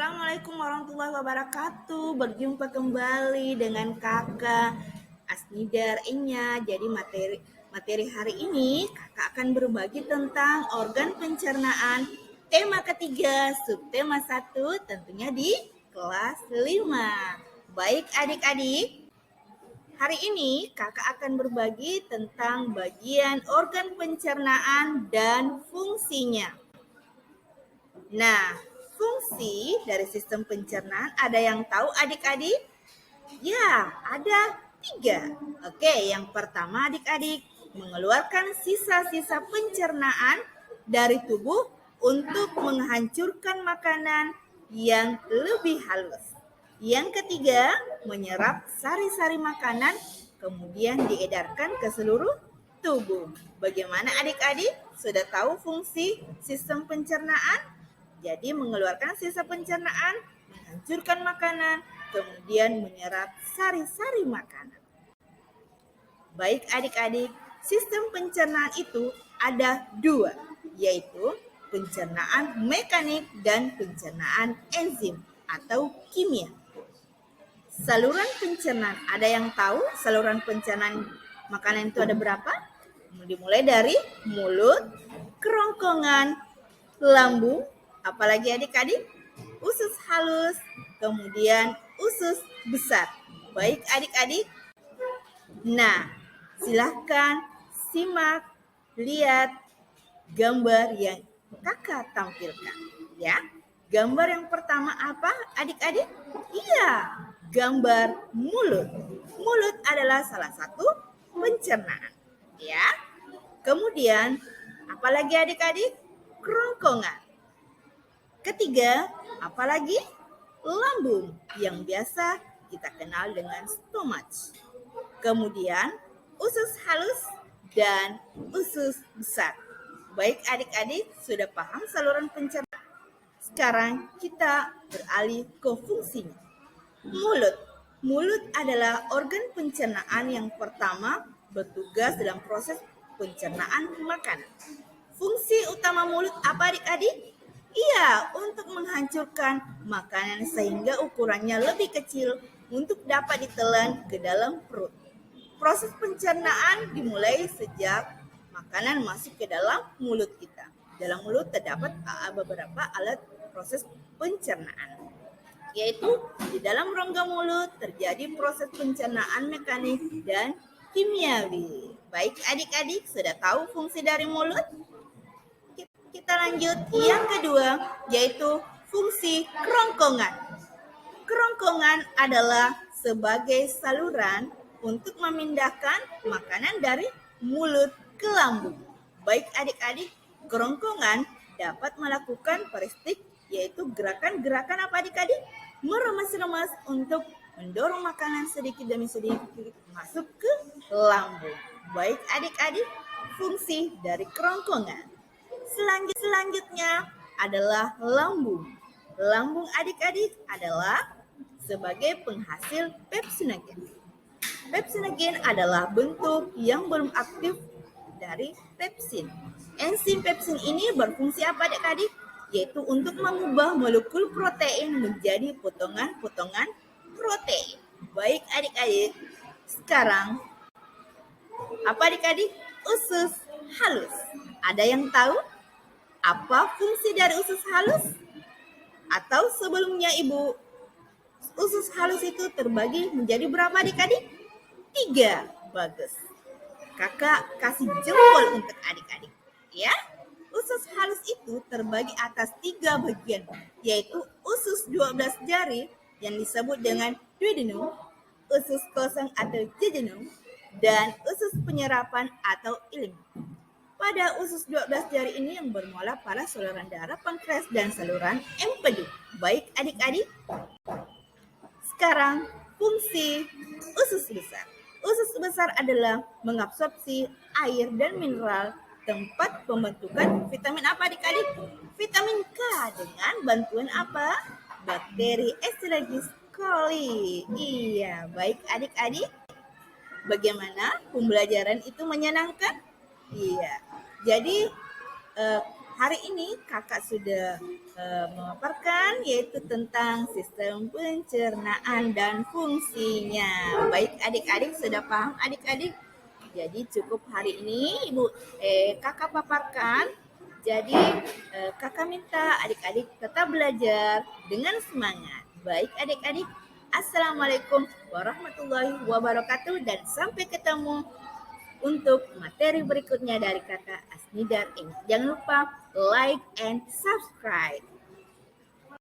Assalamualaikum warahmatullahi wabarakatuh. Berjumpa kembali dengan Kakak Asnidar Enya. Jadi materi hari ini Kakak akan berbagi tentang organ pencernaan. Tema ketiga, subtema 1 tentunya di kelas 5. Baik adik-adik, hari ini Kakak akan berbagi tentang bagian organ pencernaan dan fungsinya. Nah, fungsi dari sistem pencernaan ada yang tahu adik-adik? Ya, ada 3. Oke, yang pertama adik-adik, mengeluarkan sisa-sisa pencernaan dari tubuh untuk menghancurkan makanan yang lebih halus. Yang ketiga, menyerap sari-sari makanan kemudian diedarkan ke seluruh tubuh. Bagaimana adik-adik? Sudah tahu fungsi sistem pencernaan? Jadi mengeluarkan sisa pencernaan, menghancurkan makanan, kemudian menyerap sari-sari makanan. Baik adik-adik, sistem pencernaan itu ada 2, yaitu pencernaan mekanik dan pencernaan enzim atau kimia. Saluran pencernaan, ada yang tahu saluran pencernaan makanan itu ada berapa? Dimulai dari mulut, kerongkongan, lambung, apalagi adik-adik? Usus halus, kemudian usus besar. Baik adik-adik? Nah, silahkan simak, lihat gambar yang Kakak tampilkan. Ya, gambar yang pertama apa adik-adik? Iya, gambar mulut. Mulut adalah salah satu pencernaan. Ya, kemudian apalagi adik-adik? Kerongkongan. Ketiga, apalagi? Lambung yang biasa kita kenal dengan stomach. Kemudian usus halus dan usus besar. Baik adik-adik, sudah paham saluran pencernaan? Sekarang kita beralih ke fungsinya. Mulut. Mulut adalah organ pencernaan yang pertama bertugas dalam proses pencernaan makanan. Fungsi utama mulut apa adik-adik? Iya, untuk menghancurkan makanan sehingga ukurannya lebih kecil untuk dapat ditelan ke dalam perut. Proses pencernaan dimulai sejak makanan masuk ke dalam mulut kita. Dalam mulut terdapat beberapa alat proses pencernaan, yaitu di dalam rongga mulut terjadi proses pencernaan mekanik dan kimiawi. Baik adik-adik, sudah tahu fungsi dari mulut? Kita lanjut yang kedua, yaitu fungsi kerongkongan. Kerongkongan adalah sebagai saluran untuk memindahkan makanan dari mulut ke lambung. Baik adik-adik, kerongkongan dapat melakukan peristik, yaitu gerakan-gerakan apa adik-adik? Meremas-remas untuk mendorong makanan sedikit demi sedikit masuk ke lambung. Baik adik-adik, fungsi dari kerongkongan. Selanjutnya adalah lambung. Lambung adik-adik adalah sebagai penghasil pepsinogen. Pepsinogen adalah bentuk yang belum aktif dari pepsin. Enzim pepsin ini berfungsi apa adik-adik? Yaitu untuk mengubah molekul protein menjadi potongan-potongan protein. Baik adik-adik, sekarang apa adik-adik? Usus halus. Ada yang tahu apa fungsi dari usus halus? Atau sebelumnya Ibu, usus halus itu terbagi menjadi berapa adik-adik? 3. Bagus. Kakak kasih jempol untuk adik-adik. Ya, usus halus itu terbagi atas 3 bagian, yaitu usus 12 jari yang disebut dengan duodenum, usus kosong atau jejunum, dan usus penyerapan atau ileum. Pada usus 12 jari ini yang bermula pada saluran darah, pankreas, dan saluran empedu. Baik adik-adik, sekarang fungsi usus besar. Usus besar adalah mengabsorpsi air dan mineral, tempat pembentukan vitamin apa adik-adik? Vitamin K dengan bantuan apa? Bakteri Escherichia coli. Iya, baik adik-adik. Bagaimana pembelajaran itu menyenangkan? Iya. Jadi hari ini kakak sudah memaparkan yaitu tentang sistem pencernaan dan fungsinya. Baik adik-adik sudah paham adik-adik? Jadi cukup hari ini kakak paparkan. Jadi kakak minta adik-adik tetap belajar dengan semangat. Baik adik-adik, Assalamualaikum warahmatullahi wabarakatuh dan sampai ketemu untuk materi berikutnya dari kakak Asnidar Ing. Jangan lupa like and subscribe.